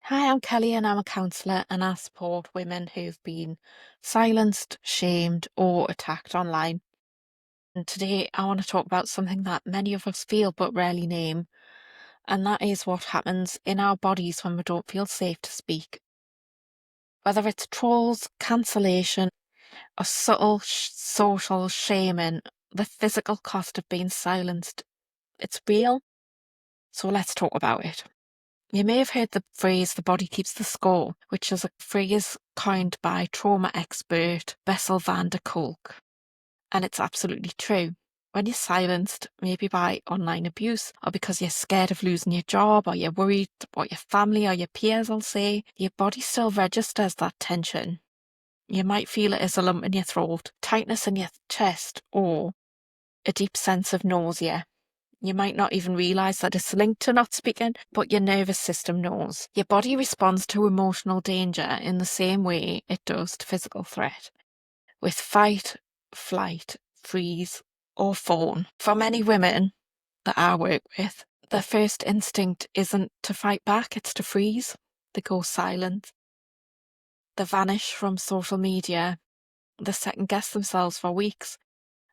Hi, I'm Kelly and I'm a counsellor and I support women who've been silenced, shamed, or attacked online. And today I want to talk about something that many of us feel but rarely name, and that is what happens in our bodies when we don't feel safe to speak. Whether it's trolls, cancellation, or subtle social shaming, the physical cost of being silenced, it's real. So let's talk about it. You may have heard the phrase, the body keeps the score, which is a phrase coined by trauma expert Bessel van der Kolk. And it's absolutely true. When you're silenced, maybe by online abuse, or because you're scared of losing your job, or you're worried what your family or your peers will say, your body still registers that tension. You might feel it as a lump in your throat, tightness in your chest, or a deep sense of nausea. You might not even realise that it's linked to not speaking, but your nervous system knows. Your body responds to emotional danger in the same way it does to physical threat, with fight, flight, freeze, or fawn. For many women that I work with, their first instinct isn't to fight back, it's to freeze. They go silent. They vanish from social media. They second guess themselves for weeks.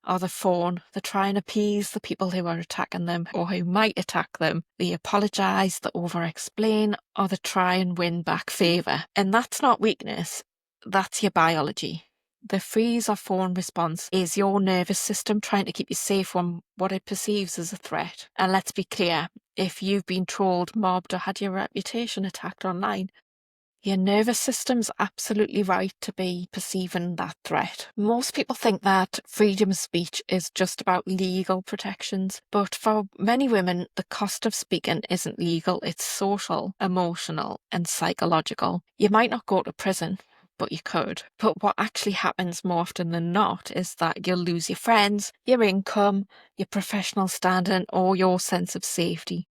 Or the fawn, they try and appease the people who are attacking them or who might attack them. They apologise, they over-explain, or they try and win back favour. And that's not weakness, that's your biology. The freeze or fawn response is your nervous system trying to keep you safe from what it perceives as a threat. And let's be clear, if you've been trolled, mobbed, or had your reputation attacked online, your nervous system's absolutely right to be perceiving that threat. Most people think that freedom of speech is just about legal protections, but for many women, the cost of speaking isn't legal, it's social, emotional, and psychological. You might not go to prison, but you could. But what actually happens more often than not is that you'll lose your friends, your income, your professional standing, or your sense of safety.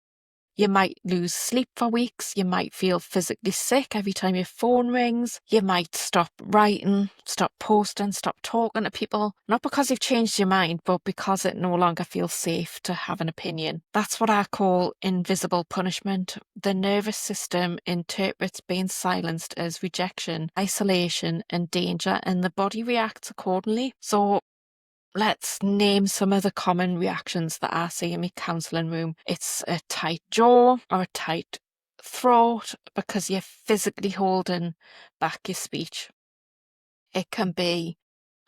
You might lose sleep for weeks. You might feel physically sick every time your phone rings. You might stop writing, stop posting, stop talking to people. Not because you've changed your mind, but because it no longer feels safe to have an opinion. That's what I call invisible punishment. The nervous system interprets being silenced as rejection, isolation, and danger, and the body reacts accordingly. So let's name some of the common reactions that I see in my counselling room. It's a tight jaw or a tight throat because you're physically holding back your speech. It can be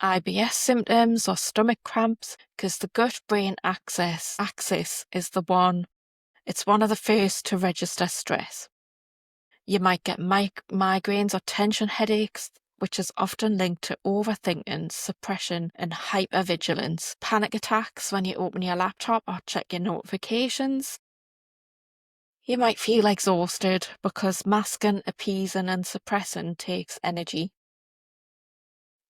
IBS symptoms or stomach cramps because the gut-brain axis is it's one of the first to register stress. You might get migraines or tension headaches, which is often linked to overthinking, suppression, and hypervigilance. Panic attacks when you open your laptop or check your notifications. You might feel exhausted because masking, appeasing, and suppressing takes energy.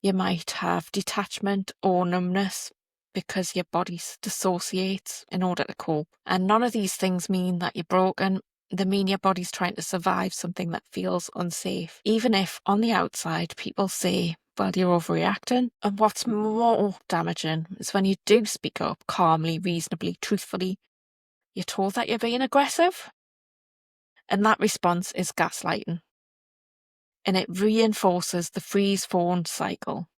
You might have detachment or numbness because your body dissociates in order to cope. And none of these things mean that you're broken. They mean your body's trying to survive something that feels unsafe, even if on the outside people say, well, you're overreacting. And what's more damaging is when you do speak up calmly, reasonably, truthfully, you're told that you're being aggressive. And that response is gaslighting. And it reinforces the freeze-fawn cycle.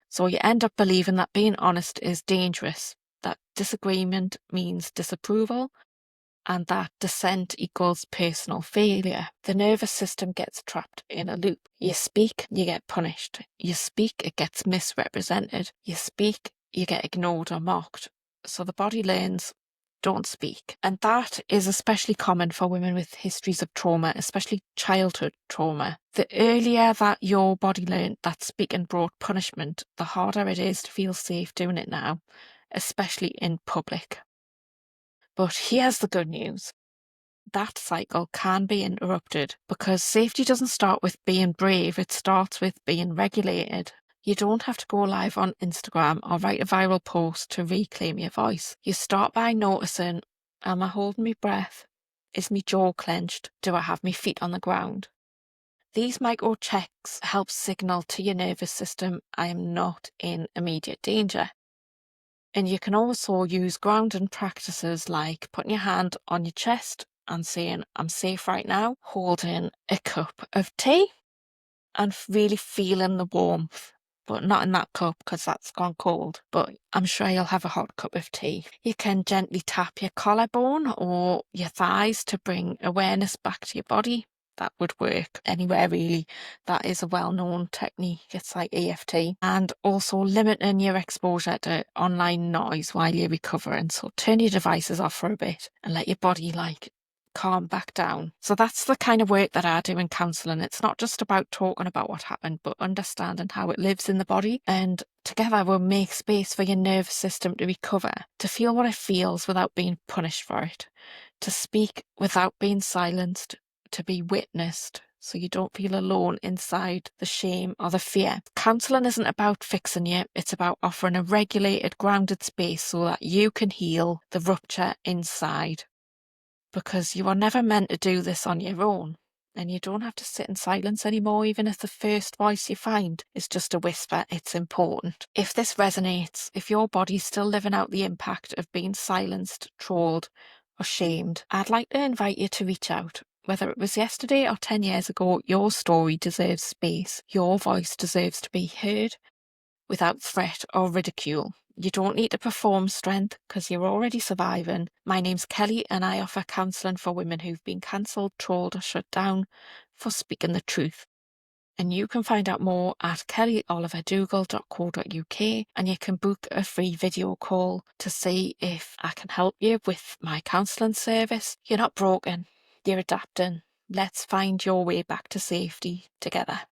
So you end up believing that being honest is dangerous, that disagreement means disapproval, and that dissent equals personal failure. The nervous system gets trapped in a loop. You speak, you get punished. You speak, it gets misrepresented. You speak, you get ignored or mocked. So the body learns, don't speak. And that is especially common for women with histories of trauma, especially childhood trauma. The earlier that your body learned that speaking brought punishment, the harder it is to feel safe doing it now, especially in public. But here's the good news. That cycle can be interrupted because safety doesn't start with being brave, it starts with being regulated. You don't have to go live on Instagram or write a viral post to reclaim your voice. You start by noticing, am I holding my breath? Is my jaw clenched? Do I have my feet on the ground? These micro checks help signal to your nervous system, I am not in immediate danger. And you can also use grounding practices like putting your hand on your chest and saying, I'm safe right now, holding a cup of tea and really feeling the warmth. But not in that cup because that's gone cold. But I'm sure you'll have a hot cup of tea. You can gently tap your collarbone or your thighs to bring awareness back to your body. That would work anywhere really. That is a well-known technique. It's like EFT. And also limiting your exposure to online noise while you're recovering. So turn your devices off for a bit and let your body calm back down. So that's the kind of work that I do in counselling. It's not just about talking about what happened, but understanding how it lives in the body. And together we'll make space for your nervous system to recover, to feel what it feels without being punished for it, to speak without being silenced, to be witnessed, so you don't feel alone inside the shame or the fear. Counselling isn't about fixing you, it's about offering a regulated, grounded space so that you can heal the rupture inside. Because you are never meant to do this on your own. And you don't have to sit in silence anymore, even if the first voice you find is just a whisper. It's important. If this resonates, if your body's still living out the impact of being silenced, trolled, or shamed, I'd like to invite you to reach out. Whether it was yesterday or 10 years ago, your story deserves space. Your voice deserves to be heard without threat or ridicule. You don't need to perform strength because you're already surviving. My name's Kelly and I offer counselling for women who've been cancelled, trolled or shut down for speaking the truth. And you can find out more at kellyoliverdougall.co.uk and you can book a free video call to see if I can help you with my counselling service. You're not broken, you're adapting. Let's find your way back to safety together.